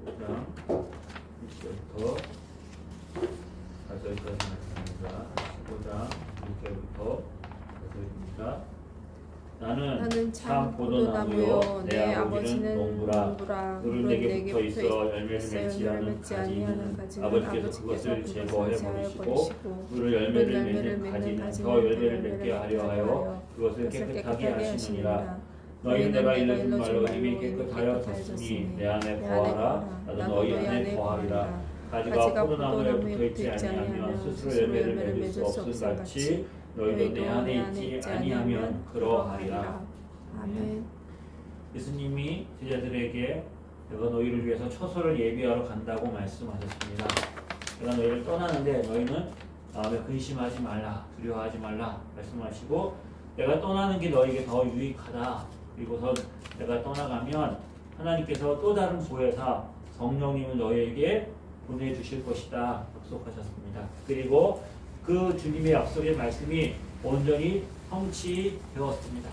15장 1절부터 4절까지 말씀합니다. 15장 1절부터 4절입니다. 나는 참 포도나무요 내 아버지는 농부라. 그를 내게 붙어 있어 열매를 맺지 않은 가지는 아버지께서 그것을 제거해 버리시고 그를 열매를 맺는 가지는 더 열매를 맺게 하려 하여 그것을 깨끗하게 하시느니라. 너희는 내가 일러준 말로 이미 깨끗하여 졌으니 내 안에 거하라. 나도 너희 안에 거하리라. 가지가 포도나무에 붙어있지 아니하면 스스로 열매를 맺을 수 없음 같이 너희도 내 안에 있지 아니하면 그러하리라. 아멘. 예수님이 제자들에게 내가 너희를 위해서 처소를 예비하러 간다고 말씀하셨습니다. 내가 너희를 떠나는데 너희는 마음에 근심하지 말라, 두려워하지 말라 말씀하시고, 내가 떠나는 게 너희에게 더 유익하다. 그리고서 내가 떠나가면 하나님께서 또 다른 보혜사 성령님을 너희에게 보내주실 것이다 약속하셨습니다. 그리고 그 주님의 약속의 말씀이 온전히 성취되었습니다.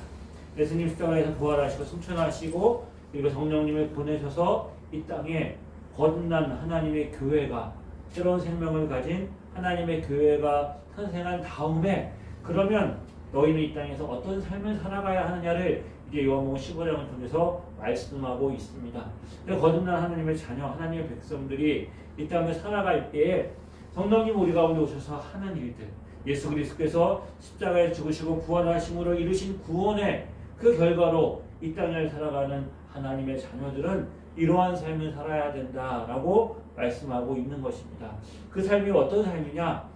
예수님 십자가에서 부활하시고 승천하시고 그리고 성령님을 보내셔서 이 땅에 거듭난 하나님의 교회가, 새로운 생명을 가진 하나님의 교회가 탄생한 다음에, 그러면 너희는 이 땅에서 어떤 삶을 살아가야 하느냐를 이제 요한복음 15장을 통해서 말씀하고 있습니다. 거듭난 하나님의 자녀, 하나님의 백성들이 이 땅을 살아갈 때에 성령님 우리 가운데 오셔서 하는 일들, 예수 그리스도께서 십자가에 죽으시고 부활하심으로 이루신 구원의 그 결과로 이 땅을 살아가는 하나님의 자녀들은 이러한 삶을 살아야 된다라고 말씀하고 있는 것입니다. 그 삶이 어떤 삶이냐?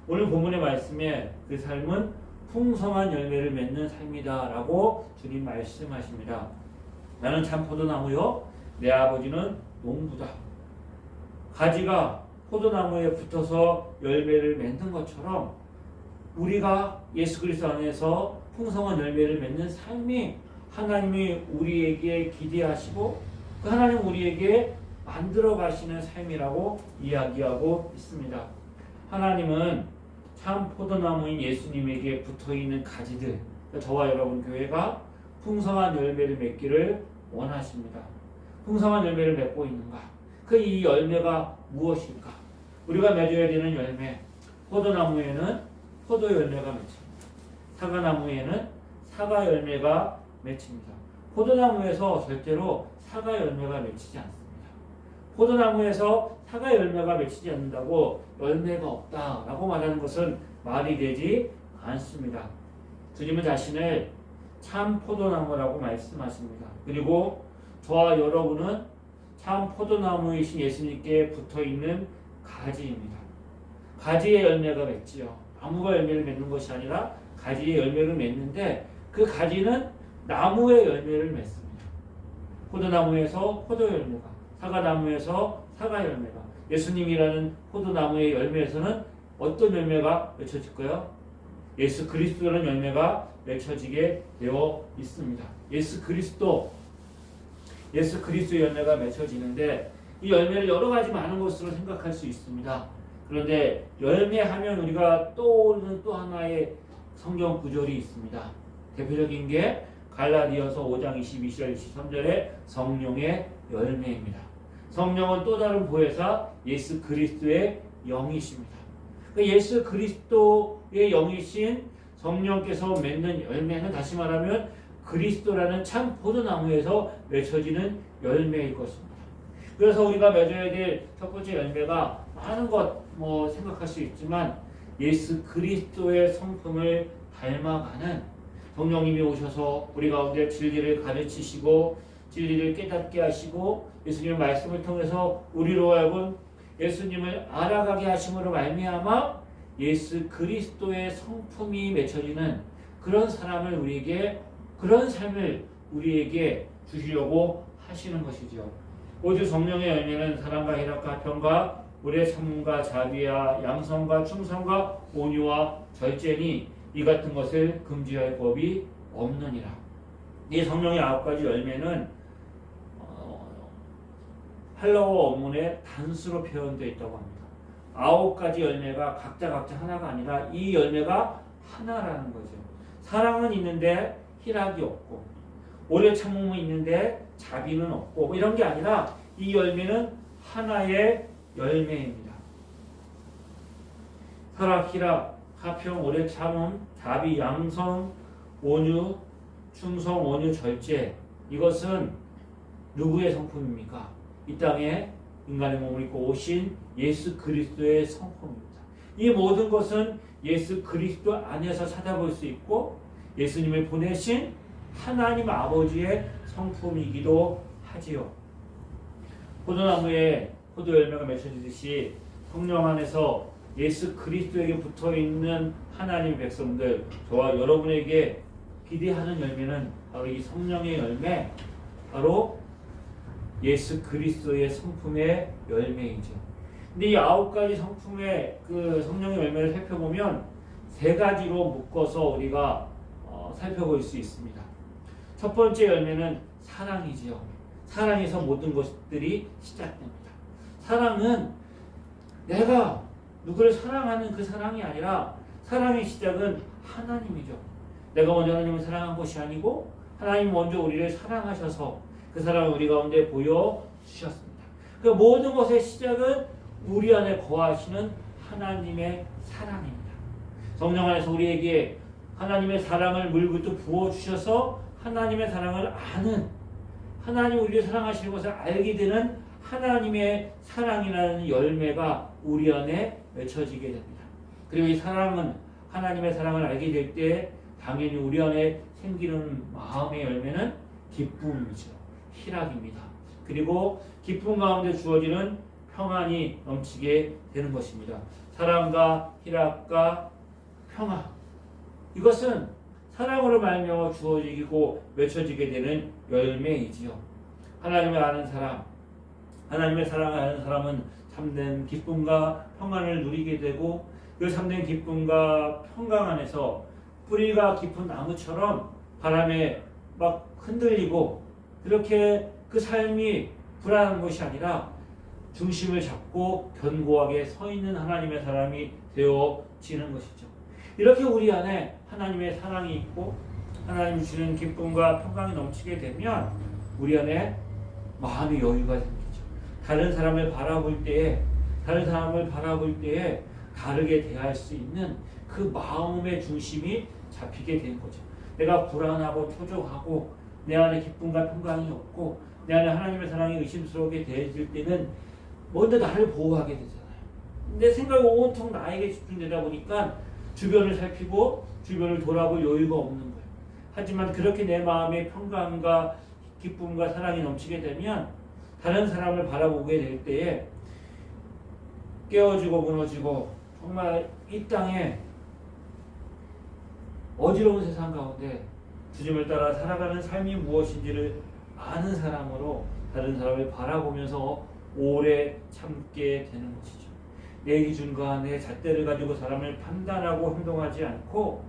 오늘 본문의 말씀에 그 삶은 풍성한 열매를 맺는 삶이다라고 주님 말씀하십니다. 나는 참 포도나무요 내 아버지는 농부다. 가지가 포도나무에 붙어서 열매를 맺는 것처럼 우리가 예수 그리스도 안에서 풍성한 열매를 맺는 삶이 하나님이 우리에게 기대하시고 그 하나님 우리에게 만들어 가시는 삶이라고 이야기하고 있습니다. 하나님은 참 포도나무인 예수님에게 붙어있는 가지들, 저와 여러분 교회가 풍성한 열매를 맺기를 원하십니다. 풍성한 열매를 맺고 있는가? 그 이 열매가 무엇일까? 우리가 맺어야 되는 열매, 포도나무에는 포도 열매가 맺힙니다. 사과나무에는 사과 열매가 맺힙니다. 포도나무에서 절대로 사과 열매가 맺히지 않습니다. 포도나무에서 사과 열매가 맺히지 않는다고 열매가 없다라고 말하는 것은 말이 되지 않습니다. 주님은 자신을 참 포도나무라고 말씀하십니다. 그리고 저와 여러분은 참 포도나무이신 예수님께 붙어있는 가지입니다. 가지의 열매가 맺지요. 나무가 열매를 맺는 것이 아니라 가지의 열매를 맺는데 그 가지는 나무의 열매를 맺습니다. 포도나무에서 포도 열매가, 사과나무에서 사과 열매가, 예수님이라는 포도나무의 열매에서는 어떤 열매가 맺혀질까요? 예수 그리스도라는 열매가 맺혀지게 되어 있습니다. 예수 그리스도의 열매가 맺혀지는데 이 열매를 여러 가지 많은 것으로 생각할 수 있습니다. 그런데 열매하면 우리가 떠오르는 또 하나의 성경 구절이 있습니다. 대표적인 게 갈라디아서 5장 22절 23절의 성령의 열매입니다. 성령은 또 다른 보혜사 예수 그리스도의 영이십니다. 예수 그리스도의 영이신 성령께서 맺는 열매는 다시 말하면 그리스도라는 참 포도나무에서 맺혀지는 열매일 것입니다. 그래서 우리가 맺어야 될 첫 번째 열매가 많은 것 생각할 수 있지만 예수 그리스도의 성품을 닮아가는, 성령님이 오셔서 우리 가운데 진리를 가르치시고 진리를 깨닫게 하시고 예수님의 말씀을 통해서 우리로 하여금 예수님을 알아가게 하심으로 말미암아 예수 그리스도의 성품이 맺혀지는 그런 그런 삶을 우리에게 주시려고 하시는 것이죠. 오직 성령의 열매는 사랑과 희락과 화평과 오래 참음과 자비와 양성과 충성과 온유와 절제니 이 같은 것을 금지할 법이 없느니라. 이 성령의 9가지 열매는 헬라어 원문에 단수로 표현되어 있다고 합니다. 9가지 열매가 각자 하나가 아니라 이 열매가 하나라는 거죠. 사랑은 있는데 희락이 없고 오래 참음은 있는데 자비는 없고 이런 게 아니라 이 열매는 하나의 열매입니다. 사랑, 희락, 화평, 오래 참음, 자비, 양성, 온유, 충성, 온유, 절제. 이것은 누구의 성품입니까? 이 땅에 인간의 몸을 입고 오신 예수 그리스도의 성품입니다. 이 모든 것은 예수 그리스도 안에서 찾아볼 수 있고 예수님을 보내신 하나님 아버지의 성품이기도 하지요. 포도나무에 포도 열매가 맺혀지듯이 성령 안에서 예수 그리스도에게 붙어있는 하나님의 백성들, 저와 여러분에게 기대하는 열매는 바로 이 성령의 열매, 바로 예수 그리스도의 성품의 열매이죠. 근데 이 9가지 성품의 그 성령의 열매를 살펴보면 3가지로 묶어서 우리가 살펴볼 수 있습니다. 첫 번째 열매는 사랑이지요. 사랑에서 모든 것들이 시작됩니다. 사랑은 내가 누구를 사랑하는 그 사랑이 아니라 사랑의 시작은 하나님이죠. 내가 먼저 하나님을 사랑한 것이 아니고 하나님 먼저 우리를 사랑하셔서 그 사랑을 우리 가운데 보여주셨습니다. 그 모든 것의 시작은 우리 안에 거하시는 하나님의 사랑입니다. 성령 안에서 우리에게 하나님의 사랑을 물부터 부어주셔서 하나님의 사랑을 아는, 하나님 우리를 사랑하시는 것을 알게 되는 하나님의 사랑이라는 열매가 우리 안에 맺혀지게 됩니다. 그리고 이 사랑은, 하나님의 사랑을 알게 될 때 당연히 우리 안에 생기는 마음의 열매는 기쁨이죠. 희락입니다. 그리고 기쁨 가운데 주어지는 평안이 넘치게 되는 것입니다. 사랑과 희락과 평안, 이것은 사랑으로 말미암아 주어지고 맺혀지게 되는 열매이지요. 하나님을 아는 사람, 하나님의 사랑을 아는 사람은 참된 기쁨과 평안을 누리게 되고 그 참된 기쁨과 평강 안에서 뿌리가 깊은 나무처럼 바람에 막 흔들리고 그렇게 그 삶이 불안한 것이 아니라 중심을 잡고 견고하게 서 있는 하나님의 사람이 되어지는 것이죠. 이렇게 우리 안에 하나님의 사랑이 있고 하나님 주시는 기쁨과 평강이 넘치게 되면 우리 안에 마음의 여유가 생기죠. 다른 사람을 바라볼 때에 다르게 대할 수 있는 그 마음의 중심이 잡히게 되는 거죠. 내가 불안하고 초조하고 내 안에 기쁨과 평강이 없고 내 안에 하나님의 사랑이 의심스럽게 되어질 때는 먼저 나를 보호하게 되잖아요. 내 생각이 온통 나에게 집중되다 보니까 주변을 살피고 주변을 돌아볼 여유가 없는 거예요. 하지만 그렇게 내 마음에 평강과 기쁨과 사랑이 넘치게 되면 다른 사람을 바라보게 될 때에 깨어지고 무너지고 정말 이 땅에 어지러운 세상 가운데 주님을 따라 살아가는 삶이 무엇인지를 아는 사람으로 다른 사람을 바라보면서 오래 참게 되는 것이죠. 내 기준과 내 잣대를 가지고 사람을 판단하고 행동하지 않고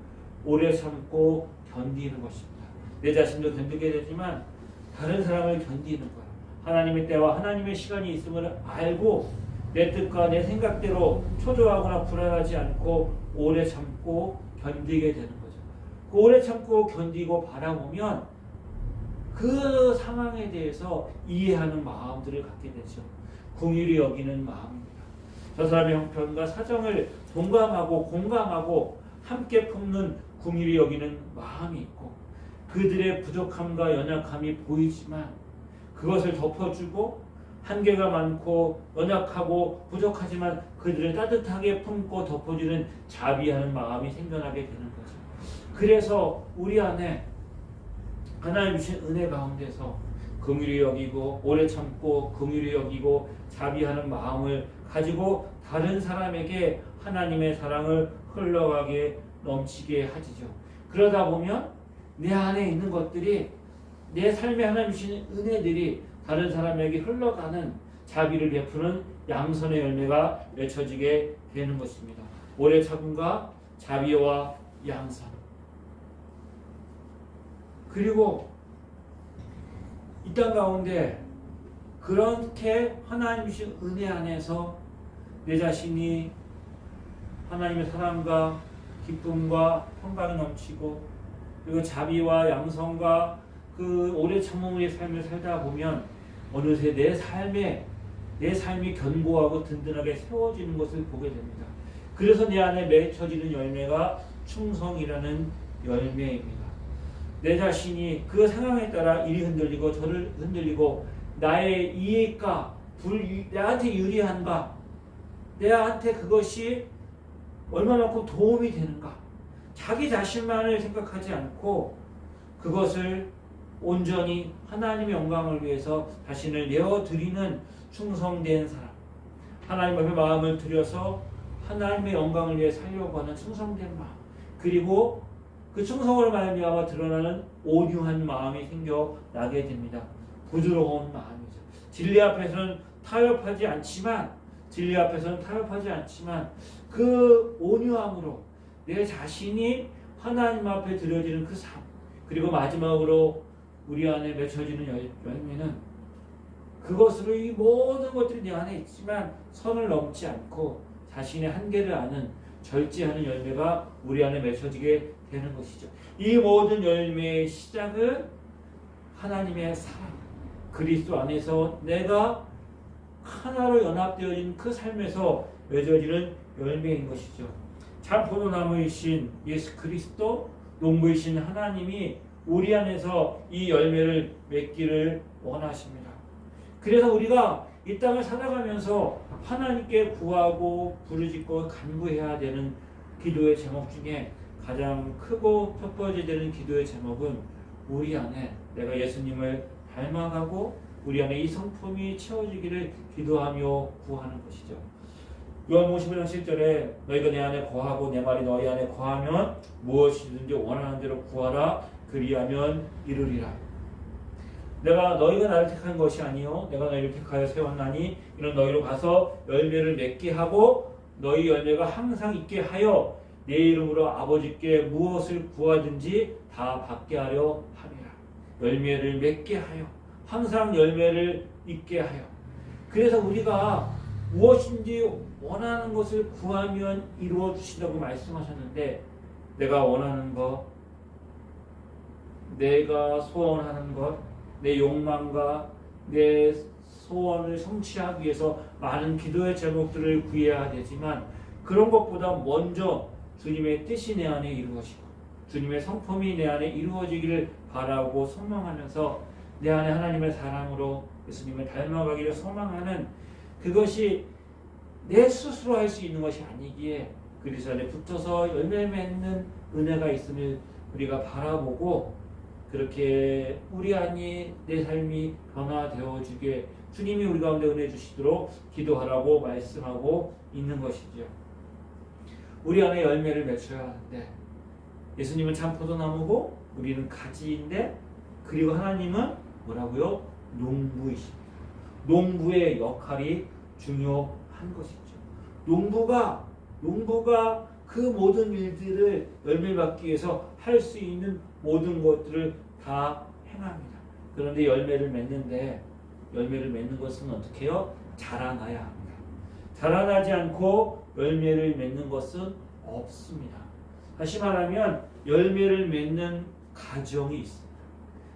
오래 참고 견디는 것입니다. 내 자신도 견디게 되지만 다른 사람을 견디는 거예요. 하나님의 때와 하나님의 시간이 있음을 알고 내 뜻과 내 생각대로 초조하거나 불안하지 않고 오래 참고 견디게 되는 거죠. 그 오래 참고 견디고 바라보면 그 상황에 대해서 이해하는 마음들을 갖게 되죠. 긍휼히 여기는 마음입니다. 저 사람의 형편과 사정을 동감하고 공감하고 함께 품는 긍휼히 여기는 마음이 있고 그들의 부족함과 연약함이 보이지만 그것을 덮어주고 한계가 많고 연약하고 부족하지만 그들을 따뜻하게 품고 덮어주는 자비하는 마음이 생겨나게 되는 거죠. 그래서 우리 안에 하나님 주신 은혜 가운데서 긍휼히 여기고 오래 참고 긍휼히 여기고 자비하는 마음을 가지고 다른 사람에게 하나님의 사랑을 흘러가게 넘치게 하지죠. 그러다 보면 내 안에 있는 것들이 내 삶에 하나님 주신 은혜들이 다른 사람에게 흘러가는 자비를 베푸는 양선의 열매가 맺혀지게 되는 것입니다. 오래 참음과 자비와 양선. 그리고 이 땅 가운데 그렇게 하나님 주신 은혜 안에서 내 자신이 하나님의 사랑과 기쁨과 평강이 넘치고 그리고 자비와 양성과 그 오래 참음의 삶을 살다 보면 어느새 내 삶에 내 삶이 견고하고 든든하게 세워지는 것을 보게 됩니다. 그래서 내 안에 맺혀지는 열매가 충성이라는 열매입니다. 내 자신이 그 상황에 따라 이리 흔들리고 저를 흔들리고 나의 이익과 나한테 유리한가, 내한테 그것이 얼마만큼 도움이 되는가, 자기 자신만을 생각하지 않고 그것을 온전히 하나님의 영광을 위해서 자신을 내어드리는 충성된 사람, 하나님 앞에 마음을 들여서 하나님의 영광을 위해 살려고 하는 충성된 마음, 그리고 그 충성으로 말미암아 드러나는 온유한 마음이 생겨나게 됩니다. 부드러운 마음이죠. 진리 앞에서는 타협하지 않지만 그 온유함으로 내 자신이 하나님 앞에 드려지는 그 삶, 그리고 마지막으로 우리 안에 맺혀지는 열매는 그것으로 이 모든 것들이 내 안에 있지만 선을 넘지 않고 자신의 한계를 아는 절제하는 열매가 우리 안에 맺혀지게 되는 것이죠. 이 모든 열매의 시작은 하나님의 사랑, 그리스도 안에서 내가 하나로 연합되어진 그 삶에서 맺어지는 열매인 것이죠. 참 포도나무이신 예수 그리스도, 농부이신 하나님이 우리 안에서 이 열매를 맺기를 원하십니다. 그래서 우리가 이 땅을 살아가면서 하나님께 구하고 부르짖고 간구해야 되는 기도의 제목 중에 가장 크고 첫 번째 되는 기도의 제목은 우리 안에 내가 예수님을 닮아가고 우리 안에 이 성품이 채워지기를 기도하며 구하는 것이죠. 요한복음 15장 7절에 너희가 내 안에 거하고 내 말이 너희 안에 거하면 무엇이든지 원하는 대로 구하라 그리하면 이루리라. 너희가 나를 택한 것이 아니요 내가 너희를 택하여 세웠나니 이는 너희로 가서 열매를 맺게 하고 너희 열매가 항상 있게 하여 내 이름으로 아버지께 무엇을 구하든지 다 받게 하려 함이라. 열매를 맺게 하여 항상 열매를 있게 하여. 그래서 우리가 무엇인지 원하는 것을 구하면 이루어 주신다고 말씀하셨는데, 내가 원하는 것, 내가 소원하는 것, 내 욕망과 내 소원을 성취하기 위해서 많은 기도의 제목들을 구해야 되지만, 그런 것보다 먼저 주님의 뜻이 내 안에 이루어지고 주님의 성품이 내 안에 이루어지기를 바라고 소망하면서 내 안에 하나님의 사랑으로 예수님을 닮아가기를 소망하는, 그것이 내 스스로 할 수 있는 것이 아니기에 그리스도 안에 붙어서 열매 맺는 은혜가 있음을 우리가 바라보고, 그렇게 우리 안이 내 삶이 변화되어 주게 주님이 우리 가운데 은혜 주시도록 기도하라고 말씀하고 있는 것이죠. 우리 안에 열매를 맺어야 하는데, 예수님은 참 포도나무고 우리는 가지인데, 그리고 하나님은 뭐라고요? 농부이십니다. 농부의 역할이 중요한 것이죠. 농부가 그 모든 일들을 열매 받기 위해서 할 수 있는 모든 것들을 다 행합니다. 그런데 열매를 맺는 것은 어떻게 해요? 자라나야 합니다. 자라나지 않고 열매를 맺는 것은 없습니다. 다시 말하면 열매를 맺는 가정이 있습니다.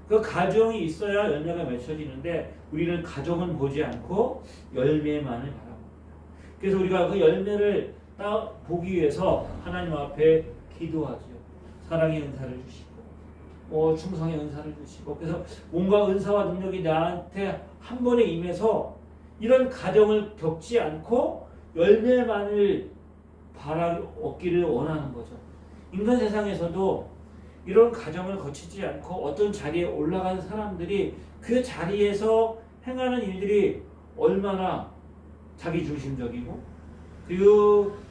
그 가정이 있어야 열매가 맺혀지는데, 우리는 가정은 보지 않고 열매만을 바라봅니다. 그래서 우리가 그 열매를 보기 위해서 하나님 앞에 기도하죠. 사랑의 은사를 주시고 충성의 은사를 주시고, 그래서 온갖 은사와 능력이 나한테 한 번에 임해서 이런 가정을 겪지 않고 열매만을 얻기를 원하는 거죠. 인간 세상에서도 이런 가정을 거치지 않고 어떤 자리에 올라간 사람들이 그 자리에서 행하는 일들이 얼마나 자기중심적이고, 그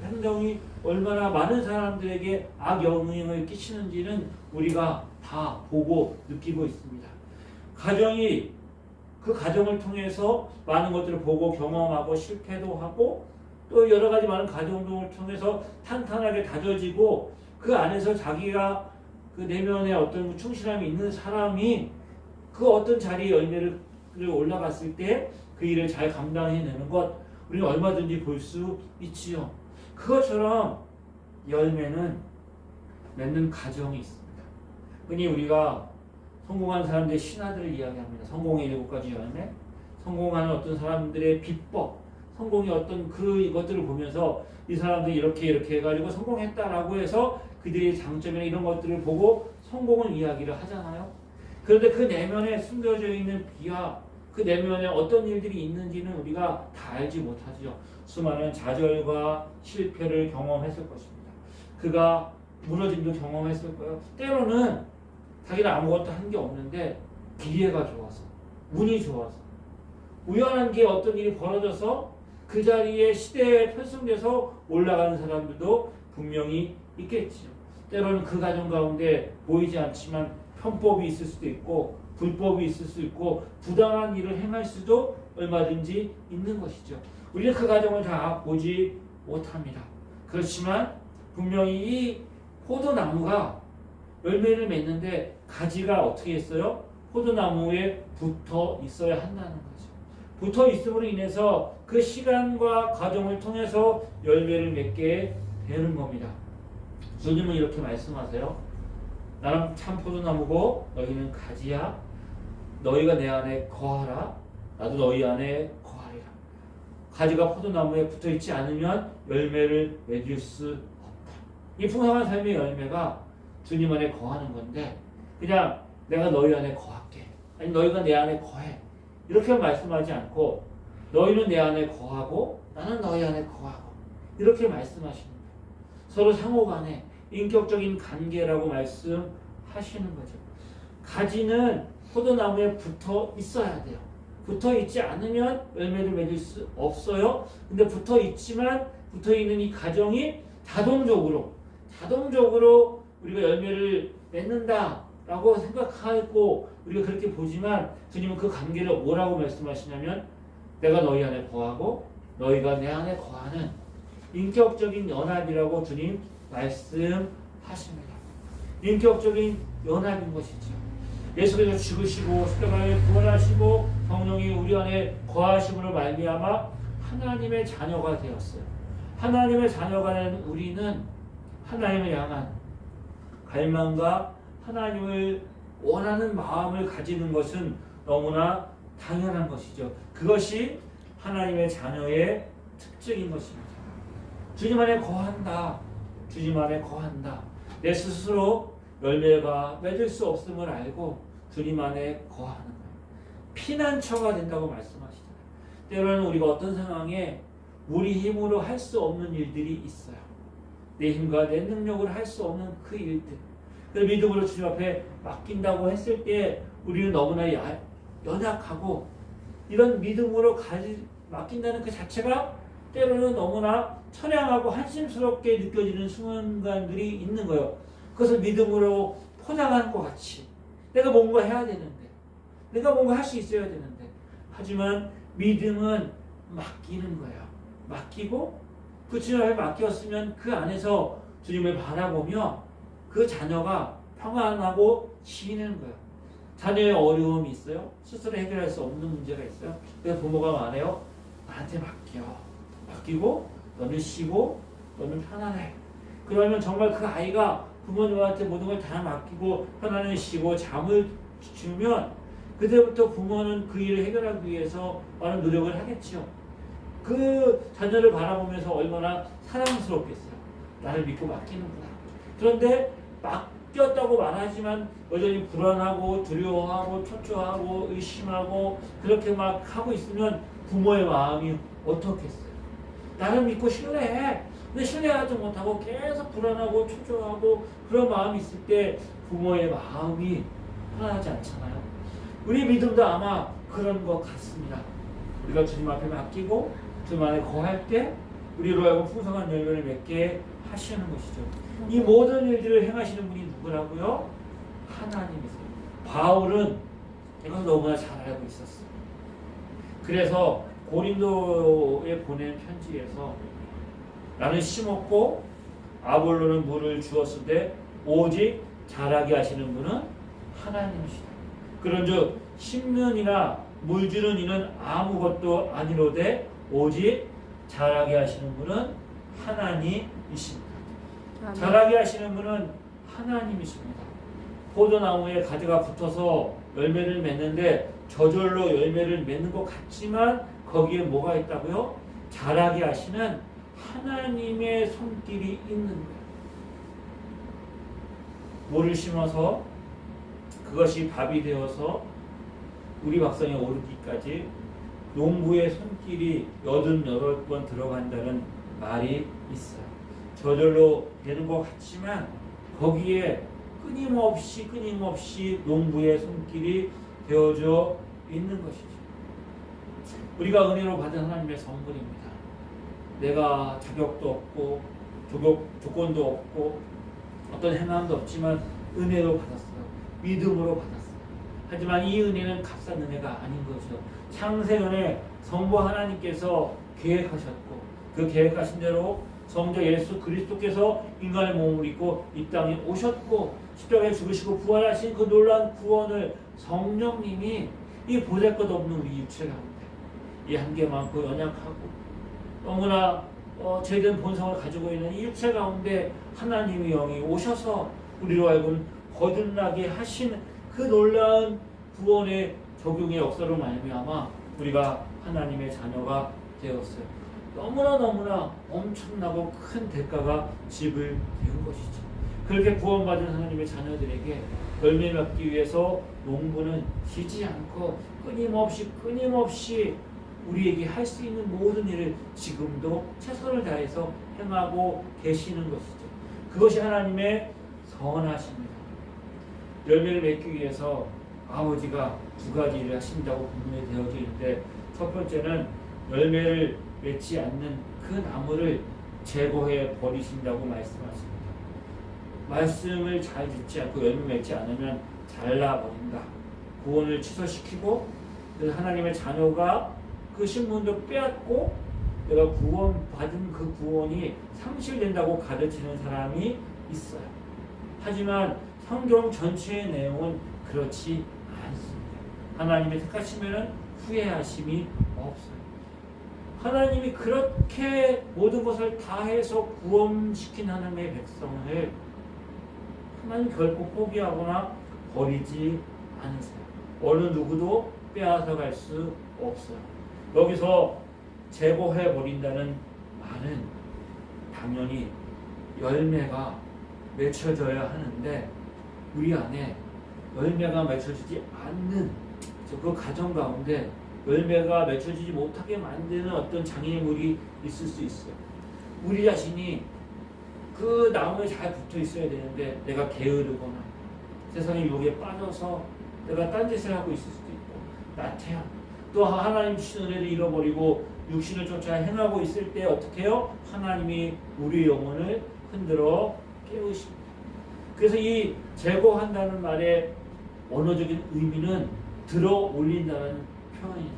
행동이 얼마나 많은 사람들에게 악영향을 끼치는지는 우리가 다 보고 느끼고 있습니다. 그 가정을 통해서 많은 것들을 보고 경험하고 실패도 하고, 또 여러 가지 많은 가정을 통해서 탄탄하게 다져지고, 그 안에서 자기가 그 내면에 어떤 충실함이 있는 사람이 그 어떤 자리에 열매를 올라갔을 때 그 일을 잘 감당해내는 것, 우리는 얼마든지 볼 수 있지요. 그것처럼 열매는 맺는 가정이 있습니다. 흔히 우리가 성공한 사람들의 신화들을 이야기합니다. 성공의 7가지 열매, 성공하는 어떤 사람들의 비법, 성공의 어떤 이것들을 보면서 이 사람들이 이렇게 해가지고 성공했다라고 해서 그들의 장점이나 이런 것들을 보고 성공을 이야기를 하잖아요. 그런데 그 내면에 숨겨져 있는 비하, 그 내면에 어떤 일들이 있는지는 우리가 다 알지 못하죠. 수많은 좌절과 실패를 경험했을 것입니다. 그가 무너짐도 경험했을 거예요. 때로는 자기는 아무것도 한 게 없는데 기회가 좋아서, 운이 좋아서, 우연한 게 어떤 일이 벌어져서 그 자리에 시대에 편승돼서 올라가는 사람들도 분명히 있겠죠. 때로는 그 가정 가운데 보이지 않지만 편법이 있을 수도 있고 불법이 있을 수 있고 부당한 일을 행할 수도 얼마든지 있는 것이죠. 우리는 그 가정을 다 보지 못합니다. 그렇지만 분명히 이 포도나무가 열매를 맺는데 가지가 어떻게 했어요? 포도나무에 붙어 있어야 한다는 거죠. 붙어 있음으로 인해서 그 시간과 과정을 통해서 열매를 맺게 되는 겁니다. 주님은 이렇게 말씀하세요. 나는 참 포도나무고 너희는 가지야. 너희가 내 안에 거하라. 나도 너희 안에 거하리라. 가지가 포도나무에 붙어있지 않으면 열매를 맺을 수 없다. 이 풍성한 삶의 열매가 주님 안에 거하는 건데 그냥 내가 너희 안에 거할게. 아니 너희가 내 안에 거해. 이렇게 말씀하지 않고 너희는 내 안에 거하고 나는 너희 안에 거하고 이렇게 말씀하시는 거예요. 서로 상호간에 인격적인 관계라고 말씀하시는 거죠. 가지는 포도나무에 붙어 있어야 돼요. 붙어 있지 않으면 열매를 맺을 수 없어요. 근데 붙어 있지만 붙어 있는 이 가정이 자동적으로 우리가 열매를 맺는다라고 생각하고 우리가 그렇게 보지만 주님은 그 관계를 뭐라고 말씀하시냐면 내가 너희 안에 거하고 너희가 내 안에 거하는 인격적인 연합이라고 주님 말씀하십니다. 인격적인 연합인 것이죠. 예수께서 죽으시고 십자가에 부활하시고 성령이 우리 안에 거하심으로 말미암아 하나님의 자녀가 되었어요. 하나님의 자녀가 된 우리는 하나님을 향한 갈망과 하나님을 원하는 마음을 가지는 것은 너무나 당연한 것이죠. 그것이 하나님의 자녀의 특징인 것입니다. 주님 안에 거한다. 주님 안에 거한다. 내 스스로 열매가 맺을 수 없음을 알고 주님 안에 거하는 거예요. 피난처가 된다고 말씀하시잖아요. 때로는 우리가 어떤 상황에 우리 힘으로 할 수 없는 일들이 있어요. 내 힘과 내 능력으로 할 수 없는 그 일들. 그 믿음으로 주님 앞에 맡긴다고 했을 때 우리는 너무나 연약하고 이런 믿음으로 맡긴다는 그 자체가 때로는 너무나 처량하고 한심스럽게 느껴지는 순간들이 있는 거예요. 그것을 믿음으로 포장하는 것 같이 내가 뭔가 해야 되는데 내가 뭔가 할 수 있어야 되는데 하지만 믿음은 맡기는 거예요. 맡기고 그 주님 앞에 맡겼으면 그 안에서 주님을 바라보며 그 자녀가 평안하고 지내는 거예요. 자녀의 어려움이 있어요. 스스로 해결할 수 없는 문제가 있어요. 그래서 부모가 말해요. 나한테 맡기고 너는 쉬고 너는 편안해. 그러면 정말 그 아이가 부모님한테 모든 걸 다 맡기고 편안히 쉬고 잠을 주면 그때부터 부모는 그 일을 해결하기 위해서 많은 노력을 하겠죠. 그 자녀를 바라보면서 얼마나 사랑스럽겠어요. 나를 믿고 맡기는구나. 그런데 맡겼다고 말하지만 여전히 불안하고 두려워하고 초조하고 의심하고 그렇게 막 하고 있으면 부모의 마음이 어떻겠어요? 나를 믿고 신뢰해. 근데 신뢰하지 못하고 계속 불안하고 초조하고 그런 마음이 있을 때 부모의 마음이 편안하지 않잖아요. 우리 믿음도 아마 그런 것 같습니다. 우리가 주님 앞에 맡기고 주님 안에 거할 때 우리로 하여금 풍성한 열매를 맺게 하시는 것이죠. 이 모든 일들을 행하시는 분이 누구라고요? 하나님이세요. 바울은 이걸 너무나 잘 알고 있었어요. 그래서 고린도에 보낸 편지에서 나는 심었고 아볼로는 물을 주었을 때 오직 자라게 하시는 분은 하나님이시다. 그런즉 심는 물 주는 이는 아무것도 아니로되 오직 자라게 하시는 분은 하나님이십니다. 자라게 하시는 분은 하나님이십니다. 포도나무에 가지가 붙어서 열매를 맺는데 저절로 열매를 맺는 것 같지만 거기에 뭐가 있다고요? 자라게 하시는 하나님의 손길이 있는 거예요. 뭐를 심어서 그것이 밥이 되어서 우리 밥상에 오르기까지 농부의 손길이 88번 들어간다는 말이 있어요. 저절로 되는 것 같지만 거기에 끊임없이 농부의 손길이 되어져 있는 것이죠. 우리가 은혜로 받은 하나님의 선물입니다. 내가 자격도 없고 조건도 없고 어떤 행함도 없지만 은혜로 받았어요. 믿음으로 받았어요. 하지만 이 은혜는 값싼 은혜가 아닌 거죠. 창세 전에 성부 하나님께서 계획하셨고 그 계획하신 대로 성자 예수 그리스도께서 인간의 몸을 입고 이 땅에 오셨고 십자가에 죽으시고 부활하신 그 놀라운 구원을 성령님이 이 보잘것없는 우리 육체 가운데 이 한계 많고 연약하고 너무나 죄된 본성을 가지고 있는 이 육체 가운데 하나님의 영이 오셔서 우리로 하여금 거듭나게 하신 그 놀라운 구원의 적용의 역사로 말미암아 우리가 하나님의 자녀가 되었어요. 너무나 엄청나고 큰 대가가 지불된 것이죠. 그렇게 구원받은 하나님의 자녀들에게 열매 맺기 위해서 농부는 쉬지 않고 끊임없이 우리에게 할 수 있는 모든 일을 지금도 최선을 다해서 행하고 계시는 것이죠. 그것이 하나님의 선하십니다. 열매를 맺기 위해서 아버지가 두 가지 일을 하신다고 분명히 되어져 있는데 첫 번째는 열매를 맺지 않는 그 나무를 제거해 버리신다고 말씀하십니다. 말씀을 잘 듣지 않고 열매 맺지 않으면 잘라버린다. 구원을 취소시키고 하나님의 자녀가 그 신분도 빼앗고 내가 구원받은 그 구원이 상실된다고 가르치는 사람이 있어요. 하지만 성경 전체의 내용은 그렇지 않습니다. 하나님의 택하시면 후회하심이 없어요. 하나님이 그렇게 모든 것을 다해서 구원시킨 하나님의 백성을 하나님 결코 포기하거나 버리지 않으세요. 어느 누구도 빼앗아 갈 수 없어요. 여기서 제거해 버린다는 말은 당연히 열매가 맺혀져야 하는데 우리 안에 열매가 맺혀지지 않는 그 가정 가운데 열매가 맺혀지지 못하게 만드는 어떤 장애물이 있을 수 있어요. 우리 자신이 그 나무에 잘 붙어 있어야 되는데 내가 게으르거나 세상의 유혹에 빠져서 내가 딴짓을 하고 있을 수도 있고 나태함 또 하나님 주신 은혜를 잃어버리고 육신을 쫓아 행하고 있을 때 어떻게 해요? 하나님이 우리 영혼을 흔들어 깨우십니다. 그래서 이 제거한다는 말의 언어적인 의미는 들어 올린다는 표현이죠.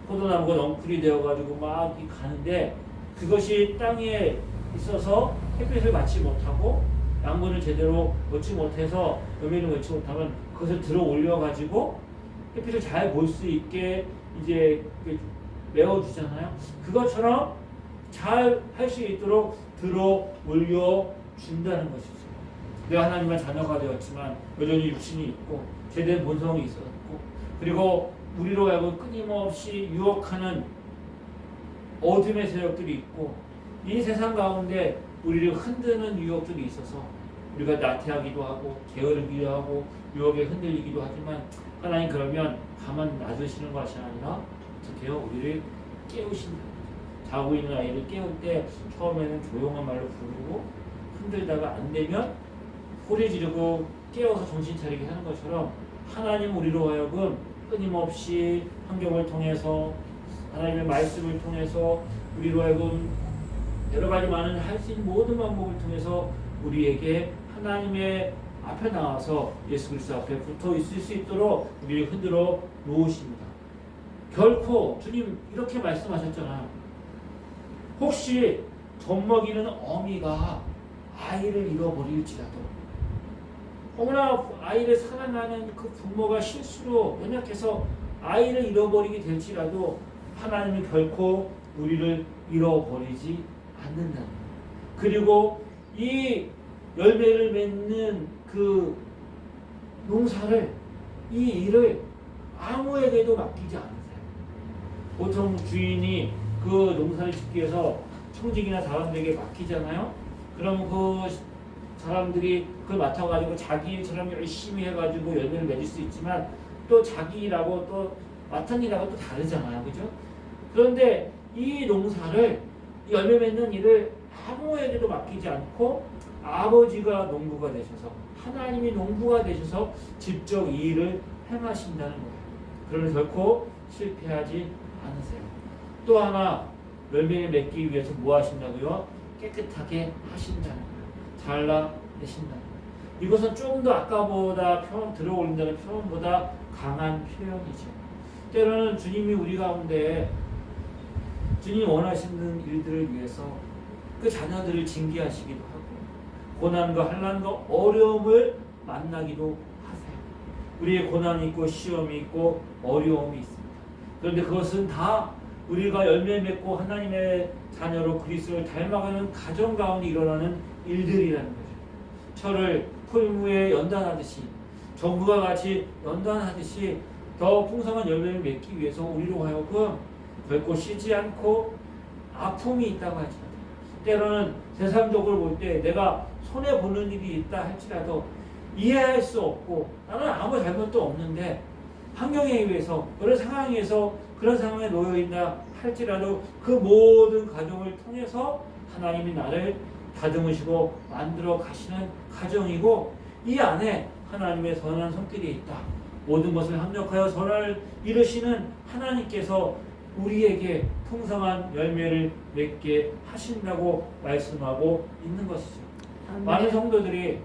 포도나무가 넝쿨이 되어가지고 막 가는데 그것이 땅에 있어서 햇빛을 맞지 못하고 양분을 제대로 얻지 못해서 열매를 얻지 못하면 그것을 들어 올려가지고 햇빛을 잘 볼 수 있게 이제 메워주잖아요. 그것처럼 잘 할 수 있도록 들어 올려준다는 것이죠. 내가 하나님의 자녀가 되었지만 여전히 육신이 있고 죄된 본성이 있었고 그리고 우리로 하여금 끊임없이 유혹하는 어둠의 세력들이 있고 이 세상 가운데 우리를 흔드는 유혹들이 있어서 우리가 나태하기도 하고 게으르기도 하고 유혹에 흔들리기도 하지만 하나님 그러면 가만 놔두시는 것이 아니라 어떻게 해요? 우리를 깨우신다. 자고 있는 아이를 깨울 때 처음에는 조용한 말로 부르고 흔들다가 안 되면 소리 지르고 깨워서 정신 차리게 하는 것처럼 하나님 우리로 하여금 끊임없이 환경을 통해서 하나님의 말씀을 통해서 우리로 하여금 여러 가지 많은 할 수 있는 모든 방법을 통해서 우리에게 하나님의 앞에 나와서 예수 그리스도 앞에 붙어 있을 수 있도록 우리를 흔들어 놓으십니다. 결코 주님 이렇게 말씀하셨잖아요. 혹시 젖먹이는 어미가 아이를 잃어버릴지라도 어머나 아이를 사랑하는 그 부모가 실수로 연약해서 아이를 잃어버리게 될지라도 하나님은 결코 우리를 잃어버리지 않는다. 그리고 이 열매를 맺는 그 농사를 이 일을 아무에게도 맡기지 않으세요. 보통 주인이 그 농사를 짓기 위해서 청직이나 사람들에게 맡기잖아요. 그럼 그 사람들이 그걸 맡아가지고 자기 일처럼 열심히 해가지고 열매를 맺을 수 있지만 또 자기 일하고 또 맡은 일하고 또 다르잖아요. 그죠? 그런데 이 농사를 열매 맺는 일을 아무에게도 맡기지 않고 아버지가 농부가 되셔서 하나님이 농부가 되셔서 직접 이 일을 행하신다는 거예요. 그러니 결코 실패하지 않으세요. 또 하나 열매를 맺기 위해서 뭐 하신다고요? 깨끗하게 하신다는 거예요. 잘라내신다는 거예요. 이것은 좀 더 아까보다 표현 들어올린다는 표현보다 강한 표현이죠. 때로는 주님이 우리 가운데 주님이 원하시는 일들을 위해서 그 자녀들을 징계하시기도 하고 고난과 환난과 어려움을 만나기도 하세요. 우리의 고난이 있고 시험이 있고 어려움이 있습니다. 그런데 그것은 다 우리가 열매 맺고 하나님의 자녀로 그리스도를 닮아가는 가정 가운데 일어나는 일들이라는 거죠. 철을 풀무에 연단하듯이 정부가 같이 연단하듯이 더 풍성한 열매를 맺기 위해서 우리로 하여금 결코 쉬지 않고 아픔이 있다고 하지만 때로는 세상적으로 볼 때 내가 손해보는 일이 있다 할지라도 이해할 수 없고 나는 아무 잘못도 없는데 환경에 의해서 그런 상황에서 그런 상황에 놓여있다 할지라도 그 모든 과정을 통해서 하나님이 나를 다듬으시고 만들어 가시는 과정이고 이 안에 하나님의 선한 손길이 있다. 모든 것을 합력하여 선을 이루시는 하나님께서 우리에게 풍성한 열매를 맺게 하신다고 말씀하고 있는 것이죠. 아멘. 많은 성도들이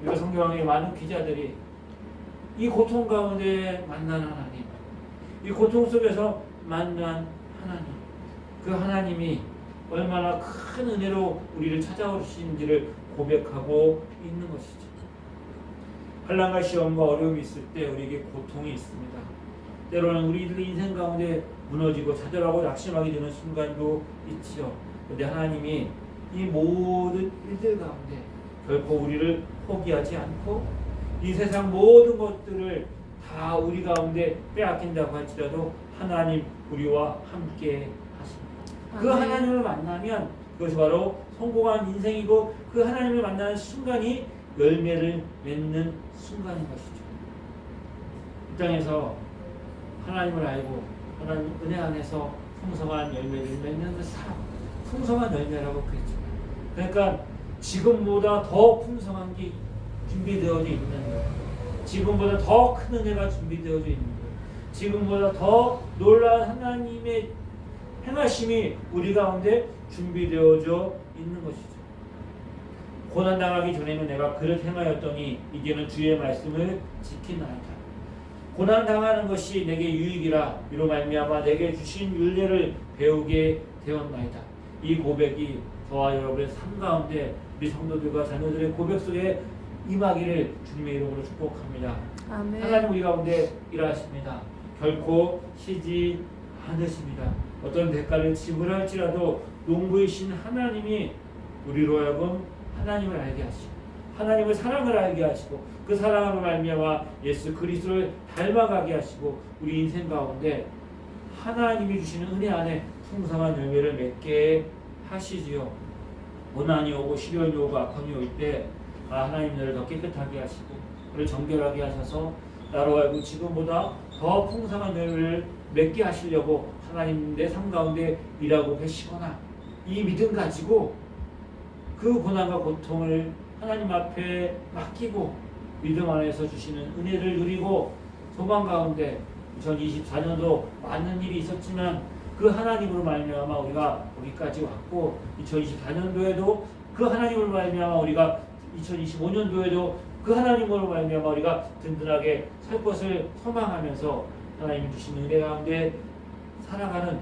우리가 성경의 많은 기자들이 이 고통 가운데 만난 하나님, 이 고통 속에서 만난 하나님, 그 하나님이 얼마나 큰 은혜로 우리를 찾아오시는지를 고백하고 있는 것이죠. 환난과 시험과 어려움이 있을 때 우리에게 고통이 있습니다. 때로는 우리들 인생 가운데 무너지고 좌절하고 낙심하게 되는 순간도 있지요. 그런데 하나님이 이 모든 일들 가운데 결코 우리를 포기하지 않고 이 세상 모든 것들을 다 우리 가운데 빼앗긴다고 할지라도 하나님 우리와 함께 하십니다. 그 하나님을 만나면 그것이 바로 성공한 인생이고 그 하나님을 만나는 순간이 열매를 맺는 순간인 것이죠. 이 땅에서 하나님을 알고 하나님 은혜 안에서 풍성한 열매를 맺는 그 사람, 풍성한 열매라고 그랬죠. 그러니까 지금보다 더 풍성한 게 준비되어져 있는 거예요. 지금보다 더 큰 은혜가 준비되어져 있는 거예요. 지금보다 더 놀라운 하나님의 행하심이 우리 가운데 준비되어져 있는 것이죠. 고난당하기 전에는 내가 그릇 행하였더니 이제는 주의 말씀을 지키나이다. 고난당하는 것이 내게 유익이라 이로 말미암아 내게 주신 율례를 배우게 되었나이다. 이 고백이 저와 여러분의 삶 가운데 우리 성도들과 자녀들의 고백 속에 임하기를 주님의 이름으로 축복합니다. 아멘. 하나님 우리 가운데 일하십니다. 결코 쉬지 않으십니다. 어떤 대가를 지불할지라도 농부이신 하나님이 우리로 하여금 하나님을 알게 하시고 하나님의 사랑을 알게 하시고 그 사랑으로 말미암아 예수 그리스도를 닮아가게 하시고 우리 인생 가운데 하나님이 주시는 은혜 안에 풍성한 열매를 맺게 하시지요. 고난이 오고 시련이 오고 아픔이 올 때 하나님 나를 더 깨끗하게 하시고 그를 정결하게 하셔서 나로 하여금 지금보다 더 풍성한 열매를 맺게 하시려고 하나님 내 삶 가운데 일하고 계시거나 이 믿음 가지고 그 고난과 고통을 하나님 앞에 맡기고 믿음 안에서 주시는 은혜를 누리고 소망 가운데 2024년도 많은 일이 있었지만 그 하나님으로 말미암아 우리가 여기까지 왔고 2024년도에도 그 하나님으로 말미암아 우리가 2025년도에도 그 하나님으로 말미암아 우리가 든든하게 살 것을 소망하면서 하나님이 주시는 은혜 가운데 살아가는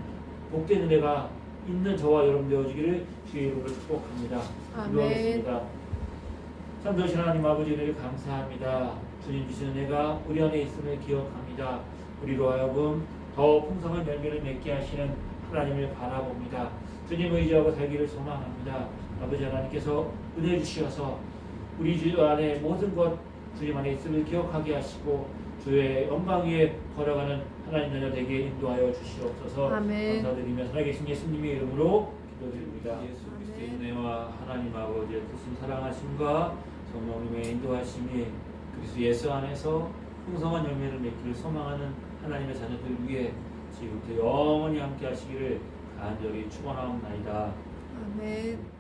복된 은혜가 있는 저와 여러분 되어지기를 주의 이름으로 축복합니다. 기도하겠습니다. 참 좋으신 하나님 아버지 은혜를 감사합니다. 주님 주신 은혜가 우리 안에 있음을 기억합니다. 우리로 하여금 더 풍성한 열매를 맺게 하시는 하나님을 바라봅니다. 주님 의지하고 살기를 소망합니다. 아버지 하나님께서 은혜 주시어서 우리 주 안에 모든 것 주님 안에 있음을 기억하게 하시고 그리스도의 영광 위에 걸어가는 하나님 자녀 되게 인도하여 주시옵소서. 아멘. 감사드리며 살아계신 예수님의 이름으로 기도드립니다. 예수 그리스도의 아멘. 은혜와 하나님 아버지의 크신 사랑하심과 성령님의 인도하심이 그리스도 예수 안에서 풍성한 열매를 맺기를 소망하는 하나님의 자녀들 위해 지금부터 영원히 함께 하시기를 간절히 축원하옵나이다. 아멘.